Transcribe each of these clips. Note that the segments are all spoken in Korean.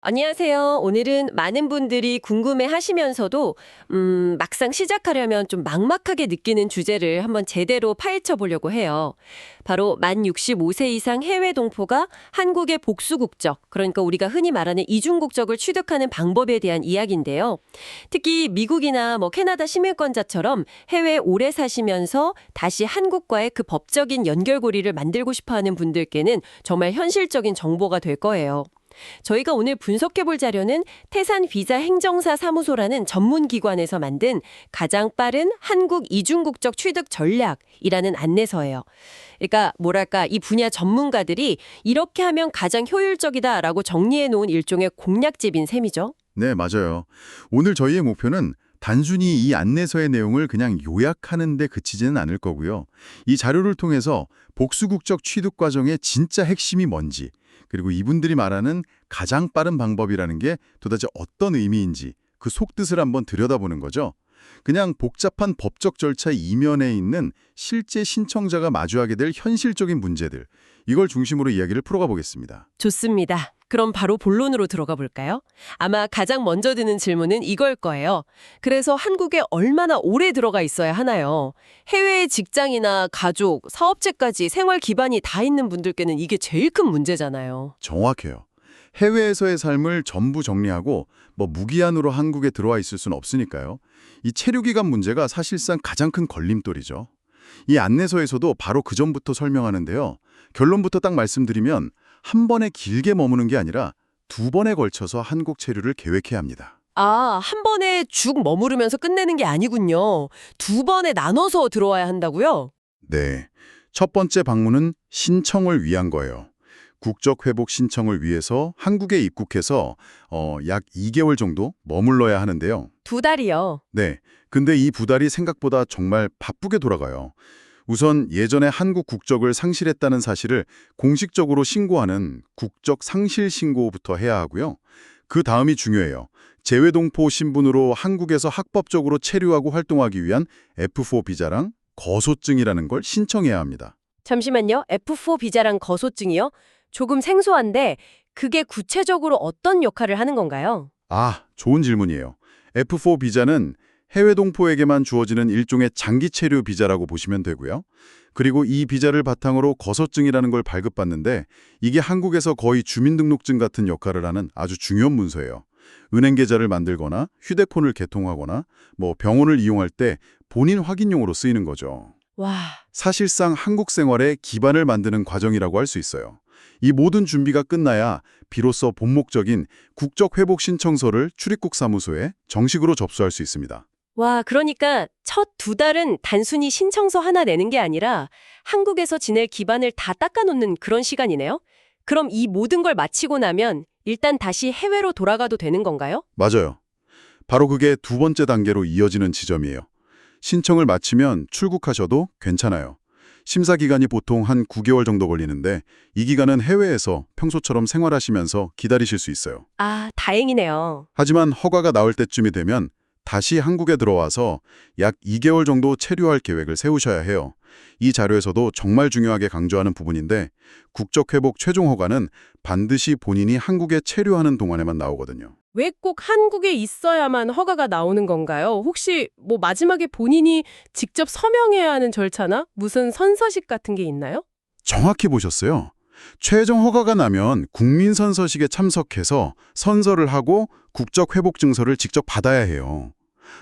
안녕하세요. 오늘은 많은 분들이 궁금해 하시면서도, 막상 시작하려면 좀 막막하게 느끼는 주제를 한번 제대로 파헤쳐 보려고 해요. 바로 만 65세 이상 해외 동포가 한국의 복수 국적, 그러니까 우리가 흔히 말하는 이중 국적을 취득하는 방법에 대한 이야기인데요. 특히 미국이나 캐나다 시민권자처럼 해외에 오래 사시면서 다시 한국과의 그 법적인 연결고리를 만들고 싶어 하는 분들께는 정말 현실적인 정보가 될 거예요. 저희가 오늘 분석해볼 자료는 태산 비자 행정사 사무소라는 전문 기관에서 만든 가장 빠른 한국 이중국적 취득 전략이라는 안내서예요. 그러니까 뭐랄까 이 분야 전문가들이 이렇게 하면 가장 효율적이다라고 정리해 놓은 일종의 공략집인 셈이죠. 네, 맞아요. 오늘 저희의 목표는 단순히 이 안내서의 내용을 그냥 요약하는 데 그치지는 않을 거고요. 이 자료를 통해서 복수국적 취득 과정의 진짜 핵심이 뭔지, 그리고 이분들이 말하는 가장 빠른 방법이라는 게 도대체 어떤 의미인지 그 속뜻을 한번 들여다보는 거죠. 그냥 복잡한 법적 절차 이면에 있는 실제 신청자가 마주하게 될 현실적인 문제들, 이걸 중심으로 이야기를 풀어가 보겠습니다. 좋습니다. 그럼 바로 본론으로 들어가 볼까요? 아마 가장 먼저 드는 질문은 이걸 거예요. 그래서 한국에 얼마나 오래 들어가 있어야 하나요? 해외의 직장이나 가족, 사업체까지 생활 기반이 다 있는 분들께는 이게 제일 큰 문제잖아요. 정확해요. 해외에서의 삶을 전부 정리하고 무기한으로 한국에 들어와 있을 수는 없으니까요. 이 체류기간 문제가 사실상 가장 큰 걸림돌이죠. 이 안내서에서도 바로 그 점부터 설명하는데요. 결론부터 딱 말씀드리면 한 번에 길게 머무는 게 아니라 두 번에 걸쳐서 한국 체류를 계획해야 합니다. 아, 한 번에 쭉 머무르면서 끝내는 게 아니군요. 두 번에 나눠서 들어와야 한다고요? 네. 첫 번째 방문은 신청을 위한 거예요. 국적 회복 신청을 위해서 한국에 입국해서 약 2개월 정도 머물러야 하는데요. 두 달이요. 네. 근데 이 두 달이 생각보다 정말 바쁘게 돌아가요. 우선 예전에 한국 국적을 상실했다는 사실을 공식적으로 신고하는 국적 상실 신고부터 해야 하고요. 그 다음이 중요해요. 재외동포 신분으로 한국에서 합법적으로 체류하고 활동하기 위한 F4 비자랑 거소증이라는 걸 신청해야 합니다. 잠시만요. F4 비자랑 거소증이요? 조금 생소한데 그게 구체적으로 어떤 역할을 하는 건가요? 아, 좋은 질문이에요. F4 비자는 해외 동포에게만 주어지는 일종의 장기 체류 비자라고 보시면 되고요. 그리고 이 비자를 바탕으로 거소증이라는 걸 발급받는데 이게 한국에서 거의 주민등록증 같은 역할을 하는 아주 중요한 문서예요. 은행 계좌를 만들거나 휴대폰을 개통하거나 병원을 이용할 때 본인 확인용으로 쓰이는 거죠. 와, 사실상 한국 생활의 기반을 만드는 과정이라고 할 수 있어요. 이 모든 준비가 끝나야 비로소 본 목적인 국적 회복 신청서를 출입국 사무소에 정식으로 접수할 수 있습니다. 와, 그러니까 첫 두 달은 단순히 신청서 하나 내는 게 아니라 한국에서 지낼 기반을 다 닦아놓는 그런 시간이네요? 그럼 이 모든 걸 마치고 나면 일단 다시 해외로 돌아가도 되는 건가요? 맞아요. 바로 그게 두 번째 단계로 이어지는 지점이에요. 신청을 마치면 출국하셔도 괜찮아요. 심사 기간이 보통 한 9개월 정도 걸리는데 이 기간은 해외에서 평소처럼 생활하시면서 기다리실 수 있어요. 아, 다행이네요. 하지만 허가가 나올 때쯤이 되면 다시 한국에 들어와서 약 2개월 정도 체류할 계획을 세우셔야 해요. 이 자료에서도 정말 중요하게 강조하는 부분인데 국적 회복 최종 허가는 반드시 본인이 한국에 체류하는 동안에만 나오거든요. 왜 꼭 한국에 있어야만 허가가 나오는 건가요? 혹시 마지막에 본인이 직접 서명해야 하는 절차나 무슨 선서식 같은 게 있나요? 정확히 보셨어요. 최종 허가가 나면 국민선서식에 참석해서 선서를 하고 국적 회복 증서를 직접 받아야 해요.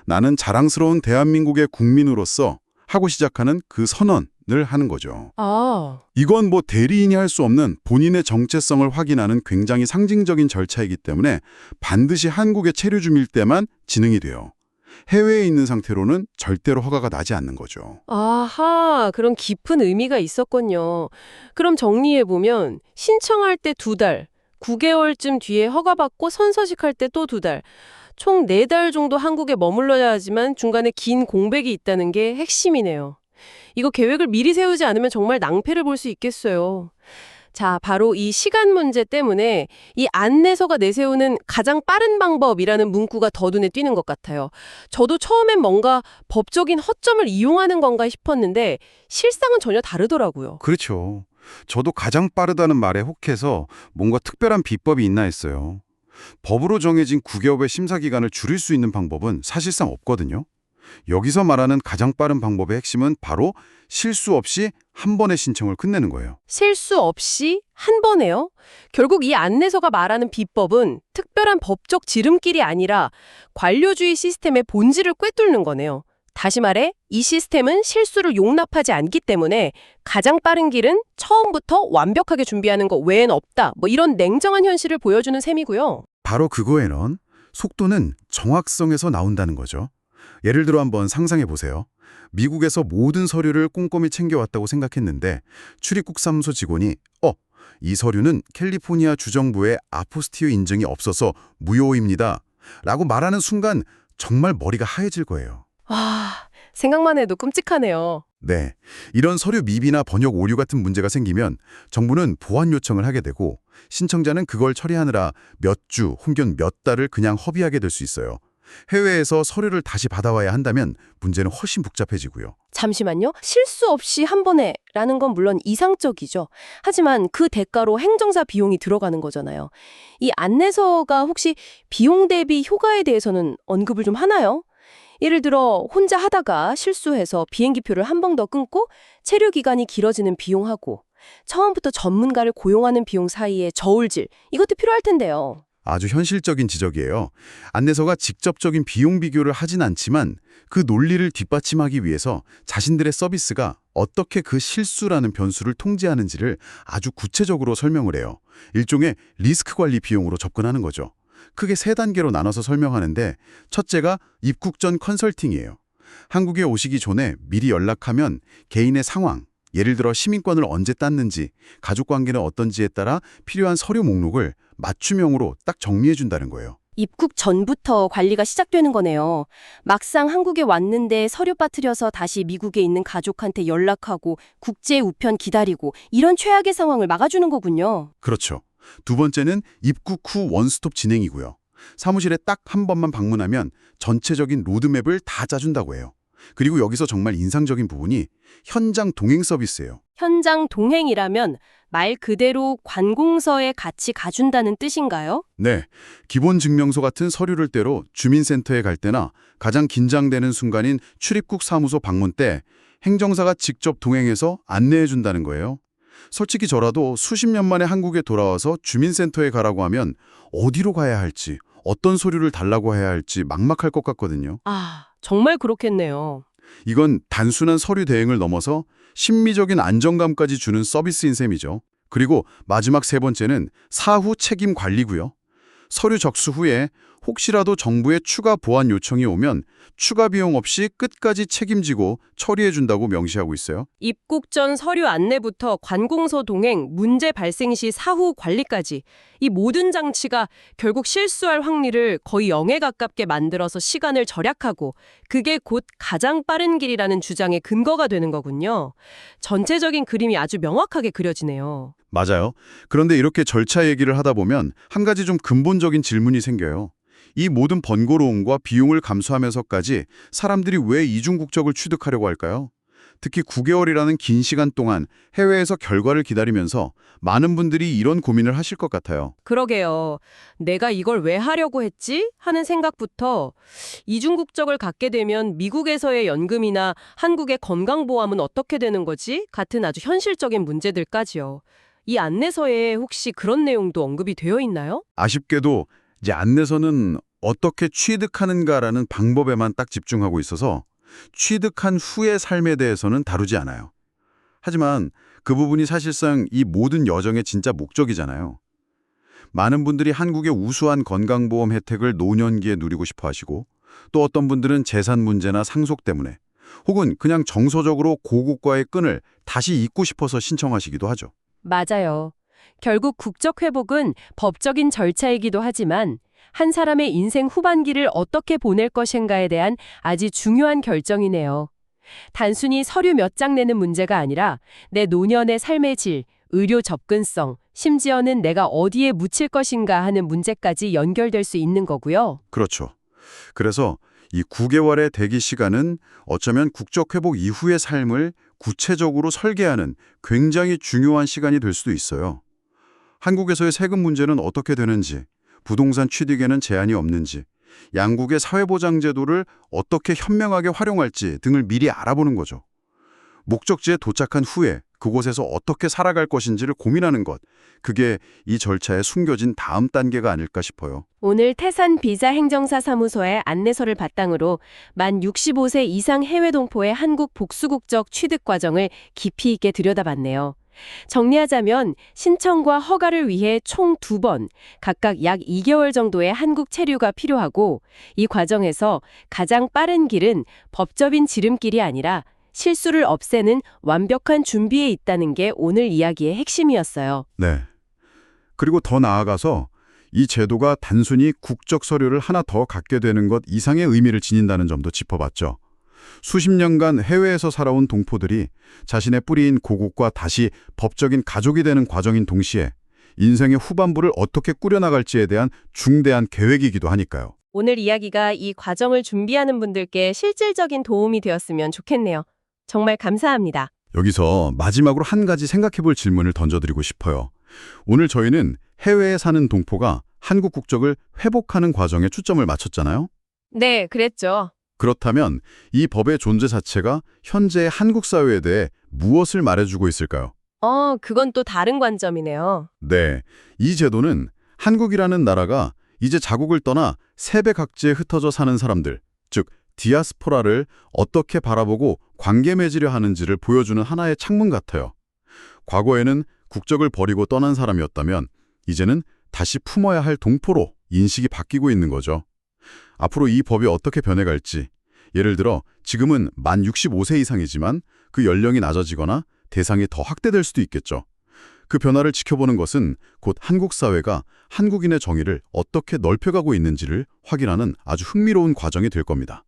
나는 자랑스러운 대한민국의 국민으로서 하고 시작하는 그 선언을 하는 거죠. 아, 이건 대리인이 할 수 없는 본인의 정체성을 확인하는 굉장히 상징적인 절차이기 때문에 반드시 한국에 체류 중일 때만 진행이 돼요. 해외에 있는 상태로는 절대로 허가가 나지 않는 거죠. 아하, 그런 깊은 의미가 있었군요. 그럼 정리해보면 신청할 때 두 달, 9개월쯤 뒤에 허가받고 선서식 할 때 또 두 달, 총 4달 정도 한국에 머물러야 하지만 중간에 긴 공백이 있다는 게 핵심이네요. 이거 계획을 미리 세우지 않으면 정말 낭패를 볼 수 있겠어요. 자, 바로 이 시간 문제 때문에 이 안내서가 내세우는 가장 빠른 방법이라는 문구가 더 눈에 띄는 것 같아요. 저도 처음엔 뭔가 법적인 허점을 이용하는 건가 싶었는데 실상은 전혀 다르더라고요. 그렇죠. 저도 가장 빠르다는 말에 혹해서 뭔가 특별한 비법이 있나 했어요. 법으로 정해진 국외업의 심사 기간을 줄일 수 있는 방법은 사실상 없거든요. 여기서 말하는 가장 빠른 방법의 핵심은 바로 실수 없이 한 번의 신청을 끝내는 거예요. 실수 없이 한 번에요? 결국 이 안내서가 말하는 비법은 특별한 법적 지름길이 아니라 관료주의 시스템의 본질을 꿰뚫는 거네요. 다시 말해 이 시스템은 실수를 용납하지 않기 때문에 가장 빠른 길은 처음부터 완벽하게 준비하는 것 외엔 없다. 이런 냉정한 현실을 보여주는 셈이고요. 바로 그거에는 속도는 정확성에서 나온다는 거죠. 예를 들어 한번 상상해 보세요. 미국에서 모든 서류를 꼼꼼히 챙겨왔다고 생각했는데 출입국 사무소 직원이 이 서류는 캘리포니아 주정부의 아포스티유 인증이 없어서 무효입니다. 라고 말하는 순간 정말 머리가 하얘질 거예요. 생각만 해도 끔찍하네요. 네, 이런 서류 미비나 번역 오류 같은 문제가 생기면 정부는 보완 요청을 하게 되고 신청자는 그걸 처리하느라 몇 주, 혹은 몇 달을 그냥 허비하게 될 수 있어요. 해외에서 서류를 다시 받아와야 한다면 문제는 훨씬 복잡해지고요. 잠시만요. 실수 없이 한 번에 라는 건 물론 이상적이죠. 하지만 그 대가로 행정사 비용이 들어가는 거잖아요. 이 안내서가 혹시 비용 대비 효과에 대해서는 언급을 좀 하나요? 예를 들어 혼자 하다가 실수해서 비행기표를 한 번 더 끊고 체류 기간이 길어지는 비용하고 처음부터 전문가를 고용하는 비용 사이의 저울질, 이것도 필요할 텐데요. 아주 현실적인 지적이에요. 안내서가 직접적인 비용 비교를 하진 않지만 그 논리를 뒷받침하기 위해서 자신들의 서비스가 어떻게 그 실수라는 변수를 통제하는지를 아주 구체적으로 설명을 해요. 일종의 리스크 관리 비용으로 접근하는 거죠. 크게 3단계로 나눠서 설명하는데 첫째가 입국 전 컨설팅이에요. 한국에 오시기 전에 미리 연락하면 개인의 상황, 예를 들어 시민권을 언제 땄는지, 가족관계는 어떤지에 따라 필요한 서류 목록을 맞춤형으로 딱 정리해준다는 거예요. 입국 전부터 관리가 시작되는 거네요. 막상 한국에 왔는데 서류 빠뜨려서 다시 미국에 있는 가족한테 연락하고 국제 우편 기다리고 이런 최악의 상황을 막아주는 거군요. 그렇죠. 두 번째는 입국 후 원스톱 진행이고요. 사무실에 딱 한 번만 방문하면 전체적인 로드맵을 다 짜준다고 해요. 그리고 여기서 정말 인상적인 부분이 현장 동행 서비스예요. 현장 동행이라면 말 그대로 관공서에 같이 가준다는 뜻인가요? 네, 기본 증명서 같은 서류를 떼러 주민센터에 갈 때나 가장 긴장되는 순간인 출입국 사무소 방문 때 행정사가 직접 동행해서 안내해준다는 거예요. 솔직히 저라도 수십 년 만에 한국에 돌아와서 주민센터에 가라고 하면 어디로 가야 할지, 어떤 서류를 달라고 해야 할지 막막할 것 같거든요. 정말 그렇겠네요. 이건 단순한 서류 대행을 넘어서 심미적인 안정감까지 주는 서비스인 셈이죠. 그리고 마지막 3번째는 사후 책임 관리고요. 서류 접수 후에 혹시라도 정부의 추가 보완 요청이 오면 추가 비용 없이 끝까지 책임지고 처리해준다고 명시하고 있어요. 입국 전 서류 안내부터 관공서 동행, 문제 발생 시 사후 관리까지 이 모든 장치가 결국 실수할 확률을 거의 0에 가깝게 만들어서 시간을 절약하고 그게 곧 가장 빠른 길이라는 주장의 근거가 되는 거군요. 전체적인 그림이 아주 명확하게 그려지네요. 맞아요. 그런데 이렇게 절차 얘기를 하다 보면 한 가지 좀 근본적인 질문이 생겨요. 이 모든 번거로움과 비용을 감수하면서까지 사람들이 왜 이중국적을 취득하려고 할까요? 특히 9개월이라는 긴 시간 동안 해외에서 결과를 기다리면서 많은 분들이 이런 고민을 하실 것 같아요. 그러게요. 내가 이걸 왜 하려고 했지? 하는 생각부터 이중국적을 갖게 되면 미국에서의 연금이나 한국의 건강보험은 어떻게 되는 거지? 같은 아주 현실적인 문제들까지요. 이 안내서에 혹시 그런 내용도 언급이 되어 있나요? 아쉽게도 이제 안내서는 어떻게 취득하는가라는 방법에만 딱 집중하고 있어서 취득한 후의 삶에 대해서는 다루지 않아요. 하지만 그 부분이 사실상 이 모든 여정의 진짜 목적이잖아요. 많은 분들이 한국의 우수한 건강보험 혜택을 노년기에 누리고 싶어 하시고 또 어떤 분들은 재산 문제나 상속 때문에 혹은 그냥 정서적으로 고국과의 끈을 다시 잇고 싶어서 신청하시기도 하죠. 맞아요. 결국 국적 회복은 법적인 절차이기도 하지만 한 사람의 인생 후반기를 어떻게 보낼 것인가에 대한 아주 중요한 결정이네요. 단순히 서류 몇 장 내는 문제가 아니라 내 노년의 삶의 질, 의료 접근성, 심지어는 내가 어디에 묻힐 것인가 하는 문제까지 연결될 수 있는 거고요. 그렇죠. 그래서 이 9개월의 대기 시간은 어쩌면 국적 회복 이후의 삶을 구체적으로 설계하는 굉장히 중요한 시간이 될 수도 있어요. 한국에서의 세금 문제는 어떻게 되는지, 부동산 취득에는 제한이 없는지, 양국의 사회보장제도를 어떻게 현명하게 활용할지 등을 미리 알아보는 거죠. 목적지에 도착한 후에 그곳에서 어떻게 살아갈 것인지를 고민하는 것, 그게 이 절차에 숨겨진 다음 단계가 아닐까 싶어요. 오늘 태산 비자 행정사 사무소의 안내서를 바탕으로 만 65세 이상 해외 동포의 한국 복수국적 취득 과정을 깊이 있게 들여다봤네요. 정리하자면 신청과 허가를 위해 총 2번, 각각 약 2개월 정도의 한국 체류가 필요하고, 이 과정에서 가장 빠른 길은 법적인 지름길이 아니라 실수를 없애는 완벽한 준비에 있다는 게 오늘 이야기의 핵심이었어요. 네. 그리고 더 나아가서 이 제도가 단순히 국적 서류를 하나 더 갖게 되는 것 이상의 의미를 지닌다는 점도 짚어봤죠. 수십 년간 해외에서 살아온 동포들이 자신의 뿌리인 고국과 다시 법적인 가족이 되는 과정인 동시에 인생의 후반부를 어떻게 꾸려나갈지에 대한 중대한 계획이기도 하니까요. 오늘 이야기가 이 과정을 준비하는 분들께 실질적인 도움이 되었으면 좋겠네요. 정말 감사합니다. 여기서 마지막으로 한 가지 생각해볼 질문을 던져드리고 싶어요. 오늘 저희는 해외에 사는 동포가 한국 국적을 회복하는 과정에 초점을 맞췄잖아요. 네, 그랬죠. 그렇다면 이 법의 존재 자체가 현재의 한국 사회에 대해 무엇을 말해주고 있을까요? 그건 또 다른 관점이네요. 네, 이 제도는 한국이라는 나라가 이제 자국을 떠나 세계 각지에 흩어져 사는 사람들, 즉 디아스포라를 어떻게 바라보고 관계 맺으려 하는지를 보여주는 하나의 창문 같아요. 과거에는 국적을 버리고 떠난 사람이었다면 이제는 다시 품어야 할 동포로 인식이 바뀌고 있는 거죠. 앞으로 이 법이 어떻게 변해갈지, 예를 들어 지금은 만 65세 이상이지만 그 연령이 낮아지거나 대상이 더 확대될 수도 있겠죠. 그 변화를 지켜보는 것은 곧 한국 사회가 한국인의 정의를 어떻게 넓혀가고 있는지를 확인하는 아주 흥미로운 과정이 될 겁니다.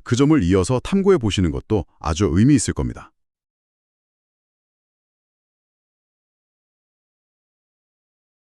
그 점을 이어서 탐구해 보시는 것도 아주 의미 있을 겁니다.